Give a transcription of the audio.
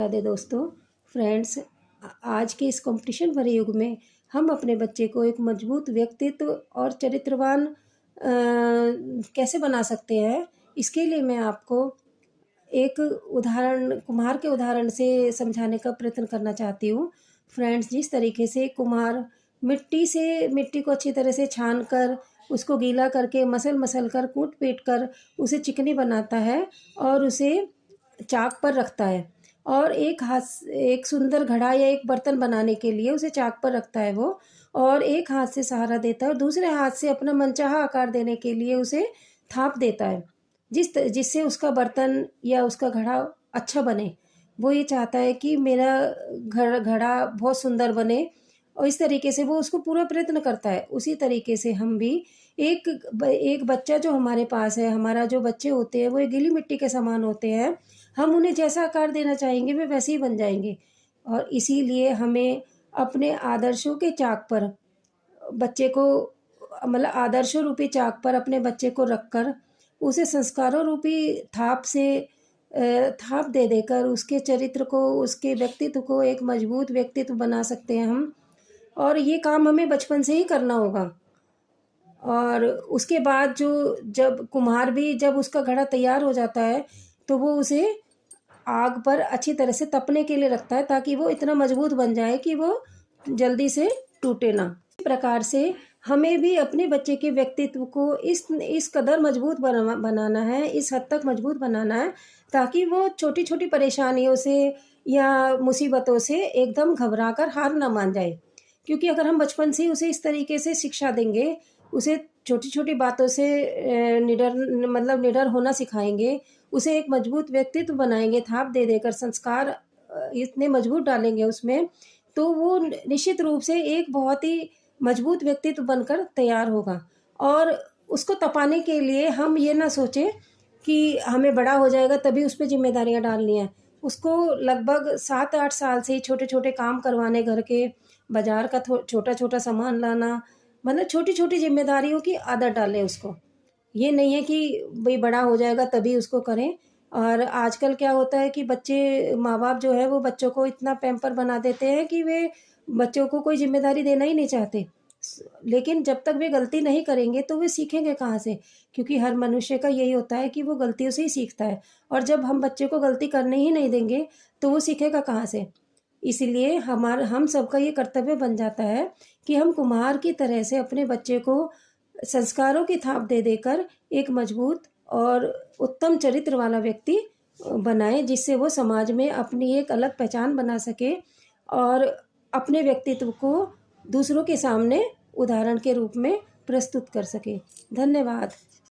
राधे दोस्तों, फ्रेंड्स, आज के इस कंपटीशन भरे युग में हम अपने बच्चे को एक मजबूत व्यक्तित्व और चरित्रवान कैसे बना सकते हैं। इसके लिए मैं आपको एक उदाहरण, कुम्हार के उदाहरण से समझाने का प्रयत्न करना चाहती हूँ। फ्रेंड्स, जिस तरीके से कुम्हार मिट्टी को अच्छी तरह से छान कर उसको गीला करके मसल कर कूट पीट कर उसे चिकनी बनाता है और उसे चाक पर रखता है, और एक सुंदर घड़ा या एक बर्तन बनाने के लिए उसे चाक पर रखता है वो, और एक हाथ से सहारा देता है और दूसरे हाथ से अपना मनचाहा आकार देने के लिए उसे थाप देता है, जिससे उसका बर्तन या उसका घड़ा अच्छा बने। वो ये चाहता है कि मेरा घड़ा बहुत सुंदर बने, और इस तरीके से वो उसको पूरा प्रयत्न करता है। उसी तरीके से हम भी एक बच्चा जो हमारे पास है, हमारा जो बच्चे होते हैं वो एक गीली मिट्टी के समान होते हैं। हम उन्हें जैसा आकार देना चाहेंगे वे वैसे ही बन जाएंगे, और इसीलिए हमें अपने आदर्शों के चाक पर बच्चे को, मतलब आदर्शों रूपी चाक पर अपने बच्चे को रखकर उसे संस्कारों रूपी थाप दे देकर उसके चरित्र को, उसके व्यक्तित्व को एक मजबूत व्यक्तित्व बना सकते हैं हम। और ये काम हमें बचपन से ही करना होगा। और उसके बाद जब कुम्हार भी जब उसका घड़ा तैयार हो जाता है तो वो उसे आग पर अच्छी तरह से तपने के लिए रखता है, ताकि वो इतना मजबूत बन जाए कि वो जल्दी से टूटे ना। इस प्रकार से हमें भी अपने बच्चे के व्यक्तित्व को इस कदर मजबूत बनाना है, इस हद तक मजबूत बनाना है, ताकि वो छोटी छोटी परेशानियों से या मुसीबतों से एकदम घबरा कर हार ना मान जाए। क्योंकि अगर हम बचपन से उसे इस तरीके से शिक्षा देंगे, उसे छोटी छोटी बातों से निडर होना सिखाएंगे, उसे एक मजबूत व्यक्तित्व बनाएंगे, थाप दे देकर संस्कार इतने मजबूत डालेंगे उसमें, तो वो निश्चित रूप से एक बहुत ही मजबूत व्यक्तित्व बनकर तैयार होगा। और उसको तपाने के लिए हम ये ना सोचें कि हमें बड़ा हो जाएगा तभी उस पर जिम्मेदारियाँ डालनी हैं। उसको लगभग 7-8 साल से ही छोटे छोटे काम करवाने, घर के बाजार का छोटा छोटा सामान लाना, मतलब छोटी छोटी जिम्मेदारियों की आदत डालें उसको। ये नहीं है कि भाई बड़ा हो जाएगा तभी उसको करें। और आजकल क्या होता है कि माँ बाप जो है वो बच्चों को इतना पैम्पर बना देते हैं कि वे बच्चों को कोई जिम्मेदारी देना ही नहीं चाहते। लेकिन जब तक वे गलती नहीं करेंगे तो वे सीखेंगे कहाँ से? क्योंकि हर मनुष्य का यही होता है कि वो गलतियों से ही सीखता है, और जब हम बच्चे को गलती करने ही नहीं देंगे तो वो सीखेगा कहाँ से? इसलिए हम सबका ये कर्तव्य बन जाता है कि हम कुम्हार की तरह से अपने बच्चे को संस्कारों की थाप दे देकर एक मजबूत और उत्तम चरित्र वाला व्यक्ति बनाएं, जिससे वो समाज में अपनी एक अलग पहचान बना सके और अपने व्यक्तित्व को दूसरों के सामने उदाहरण के रूप में प्रस्तुत कर सके। धन्यवाद।